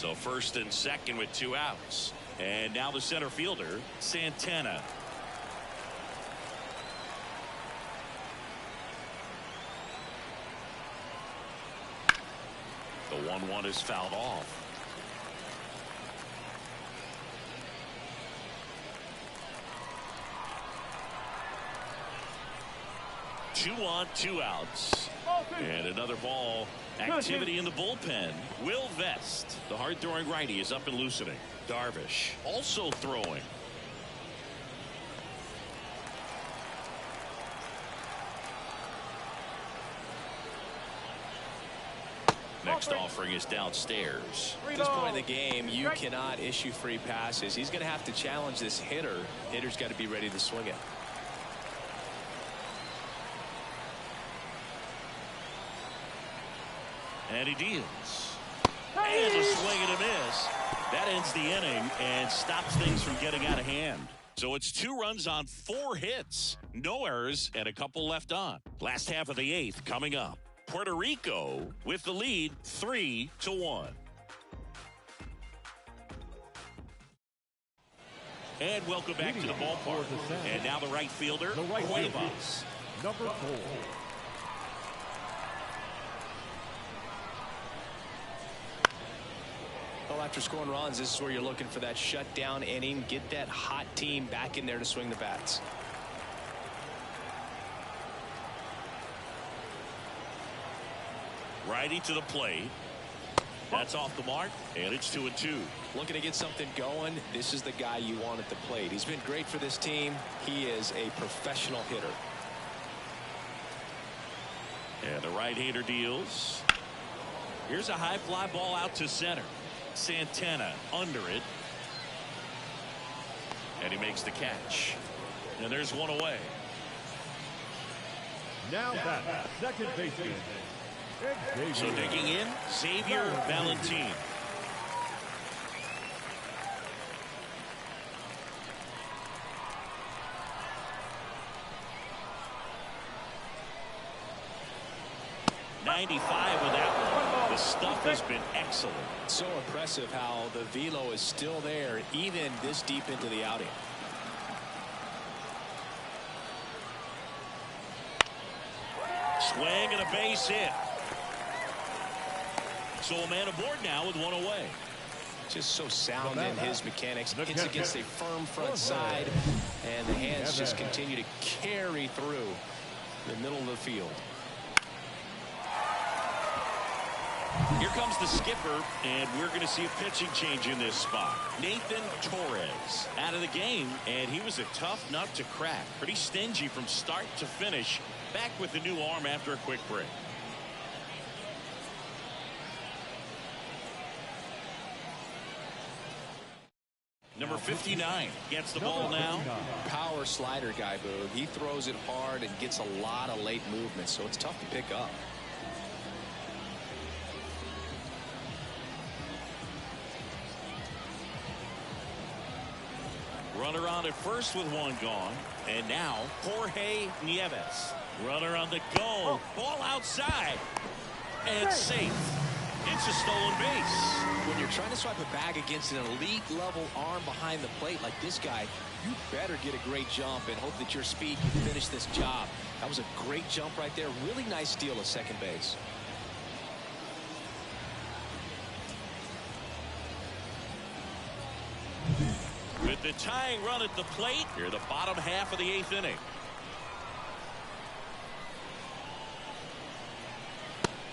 So first and second with 2 outs. And now the center fielder, Santana. The 1-1 is fouled off. 2 on, 2 outs. And another ball. Activity in the bullpen. Will Vest, the hard-throwing righty, is up and loosening. Darvish also throwing. Next offering is downstairs. At this point in the game, you cannot issue free passes. He's going to have to challenge this hitter. Hitter's got to be ready to swing it. And he deals. And a swing and a miss. That ends the inning and stops things from getting out of hand. So it's 2 runs on 4 hits. No errors and a couple left on. Last half of the 8th coming up. Puerto Rico with the lead 3-1. And welcome back to the ballpark. And now the right fielder, Cuevas. Number 4. Well, after scoring runs, this is where you're looking for that shutdown inning. Get that hot team back in there to swing the bats. Righty to the plate. That's off the mark, and it's 2-2. Looking to get something going. This is the guy you want at the plate. He's been great for this team. He is a professional hitter. And the right-hander deals. Here's a high fly ball out to center. Santana under it. And he makes the catch. And there's one away. Now that second baseman. So digging in, Xavier Valentin. .95 with that one. The stuff has been excellent. So impressive how the velo is still there even this deep into the outing. Swing and a base hit. So a man aboard now with one away. Just so sound in his mechanics. Hits against a firm front side, and the hands just continue to carry through the middle of the field. Here comes the skipper, and we're going to see a pitching change in this spot. Nathan Torres out of the game, and he was a tough nut to crack. Pretty stingy from start to finish. Back with the new arm after a quick break. Number 59 gets the ball now. Power slider guy, Boog. He throws it hard and gets a lot of late movement, so it's tough to pick up. Runner on at first with one gone. And now Jorge Nieves. Runner on the go. Ball outside. And safe. It's a stolen base. When you're trying to swipe a bag against an elite level arm behind the plate like this guy, you better get a great jump and hope that your speed can finish this job. That was a great jump right there. Really nice steal at second base. With the tying run at the plate, here the bottom half of the 8th inning.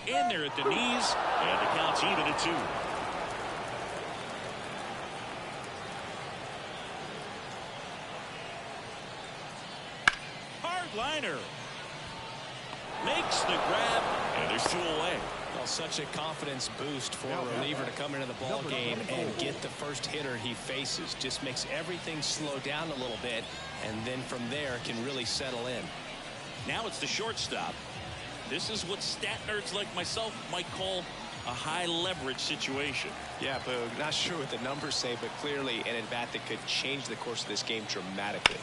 In there at the knees, and the count's even at 2. Hard liner. Makes the grab, and there's 2 away. Well, such a confidence boost for a reliever to come into the ball game and get the first hitter he faces. Just makes everything slow down a little bit, and then from there can really settle in. Now it's the shortstop. This is what stat nerds like myself might call a high leverage situation. Yeah, Boog, not sure what the numbers say, but clearly an at-bat that could change the course of this game dramatically.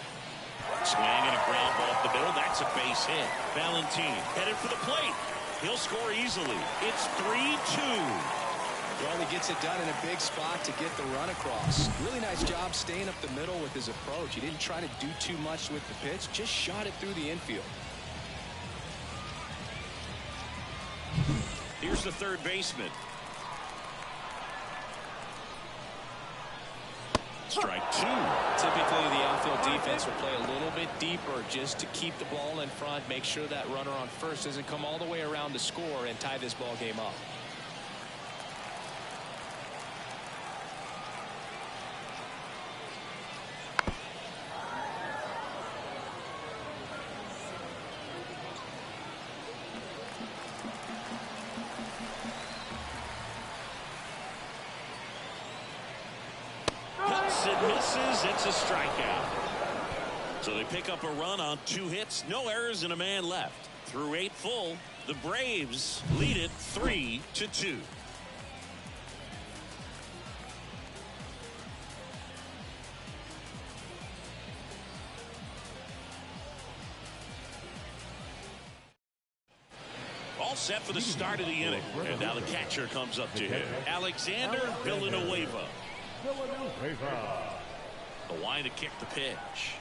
Swing and a ground ball up the middle. That's a base hit. Valentin headed for the plate. He'll score easily. It's 3-2. Well, he gets it done in a big spot to get the run across. Really nice job staying up the middle with his approach. He didn't try to do too much with the pitch, just shot it through the infield. Here's the third baseman. Strike two. Typically, the outfield defense will play a little bit deeper just to keep the ball in front, make sure that runner on first doesn't come all the way around to score and tie this ball game up. It misses. It's a strikeout. So they pick up a run on 2 hits, no errors, and a man left. Through 8 full, the Braves lead it 3-2. All set for the start of the inning. And now the catcher comes up to hit. Alexander Villanueva. The line to kick the pitch.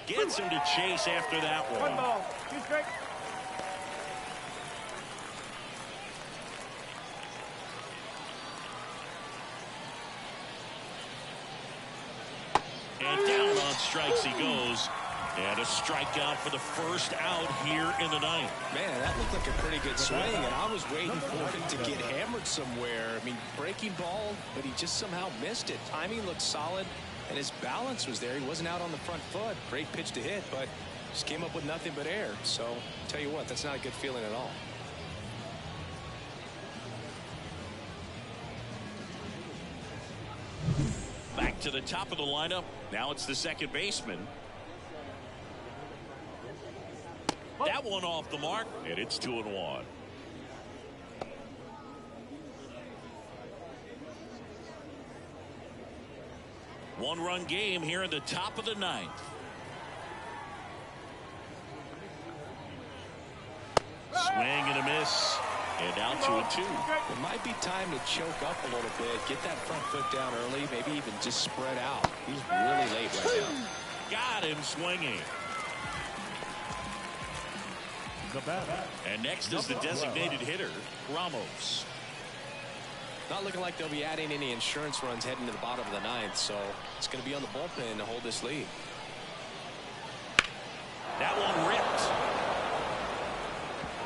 Gets him to chase after that one. 1 ball, 2 strikes. And down on strikes he goes. And a strikeout for the first out here in the ninth. Man, that looked like a pretty good swing, and I was waiting for him to get hammered somewhere. I mean, breaking ball, but he just somehow missed it. Timing looked solid, and his balance was there. He wasn't out on the front foot. Great pitch to hit, but just came up with nothing but air. So, tell you what, that's not a good feeling at all. Back to the top of the lineup. Now it's the second baseman. That one off the mark, and it's 2-1. One-run game here in the top of the ninth. Swing and a miss, and down to a 2. It might be time to choke up a little bit, get that front foot down early, maybe even just spread out. He's really late right now. Got him swinging. And next is the designated hitter, Ramos. Not looking like they'll be adding any insurance runs heading to the bottom of the ninth, so it's going to be on the bullpen to hold this lead. That one ripped.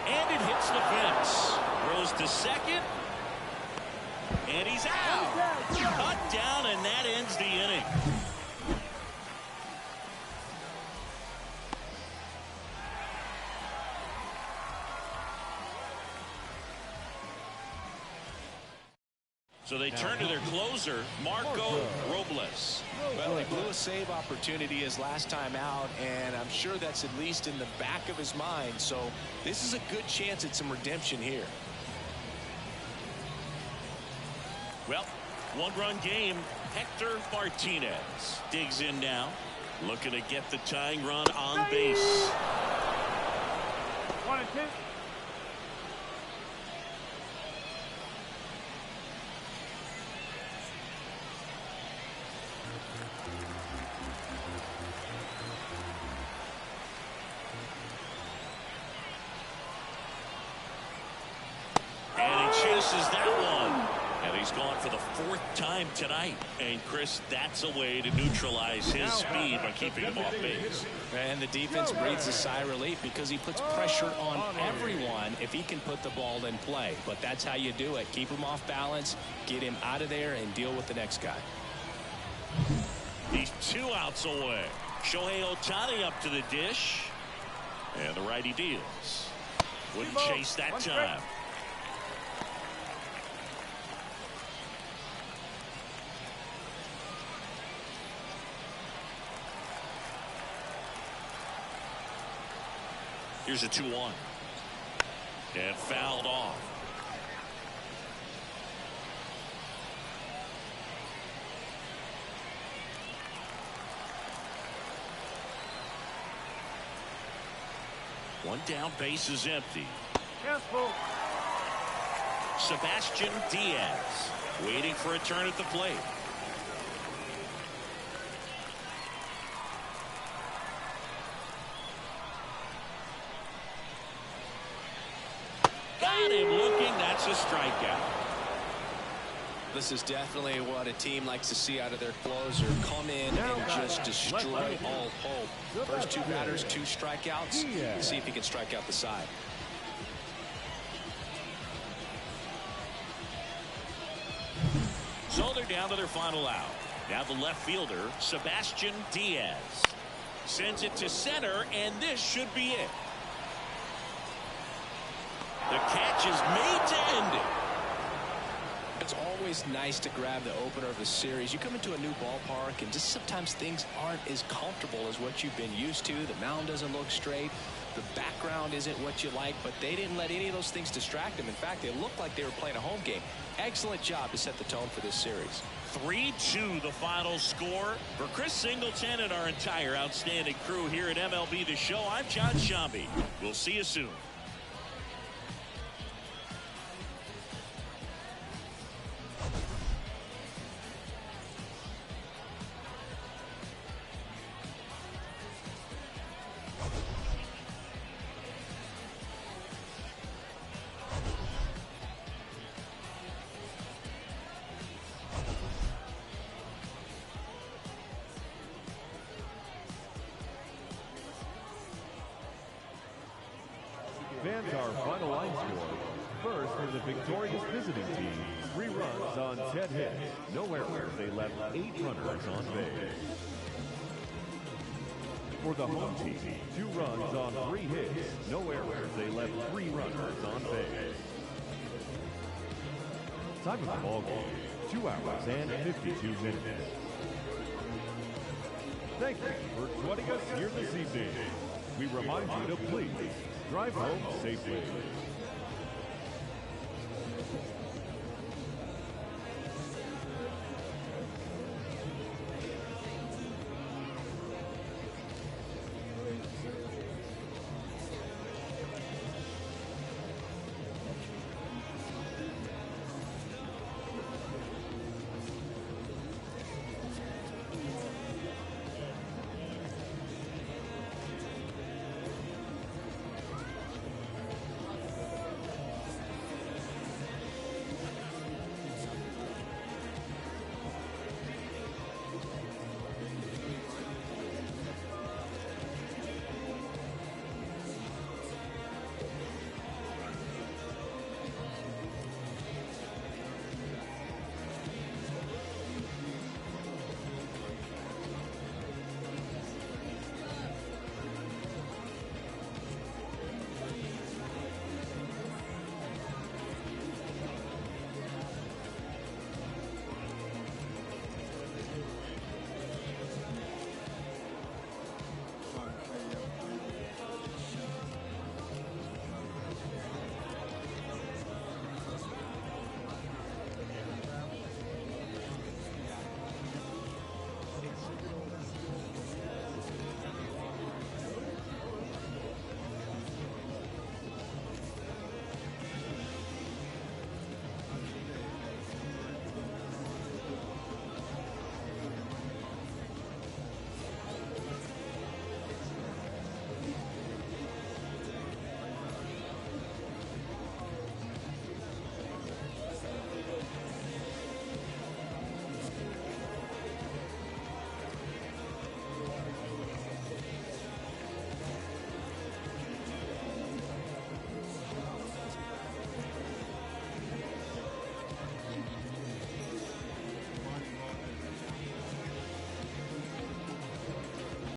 And it hits the fence. Throws to second. And he's out. Cut down, and that ends the inning. So they turn to their closer, Marco Robles. Well, he blew a save opportunity his last time out, and I'm sure that's at least in the back of his mind. So this is a good chance at some redemption here. Well, one-run game. Hector Martinez digs in now, looking to get the tying run on base. 1 and 2. Chases that one, and he's gone for the 4th time tonight. And Chris, that's a way to neutralize his speed by keeping him off base. And the defense breathes a sigh of relief because he puts pressure on everyone if he can put the ball in play. But that's how you do it. Keep him off balance, get him out of there, and deal with the next guy. He's 2 outs away. Shohei Ohtani up to the dish, and the righty deals. Wouldn't chase that time. Here's a 2-1. And fouled off. One down, base is empty. Careful. Sebastian Diaz, waiting for a turn at the plate. Got him looking. That's a strikeout. This is definitely what a team likes to see out of their closer. Come in and just destroy all hope. First two batters, 2 strikeouts. See if he can strike out the side. So they're down to their final out. Now the left fielder, Sebastian Diaz, sends it to center, and this should be it. The catch is made to end it. It's always nice to grab the opener of the series. You come into a new ballpark, and just sometimes things aren't as comfortable as what you've been used to. The mound doesn't look straight. The background isn't what you like, but they didn't let any of those things distract them. In fact, they looked like they were playing a home game. Excellent job to set the tone for this series. 3-2 the final score. For Chris Singleton and our entire outstanding crew here at MLB The Show, I'm John Shambi. We'll see you soon. Fans, our final line score. First, for the victorious visiting team, 3 runs on 10 hits. No errors. They left 8 runners on base. For the home team, 2 runs on 3 hits. No errors. They left 3 runners on base. Time of the ball game, 2 hours and 52 minutes. Thank you for joining us here this evening. We remind you to please drive home safely.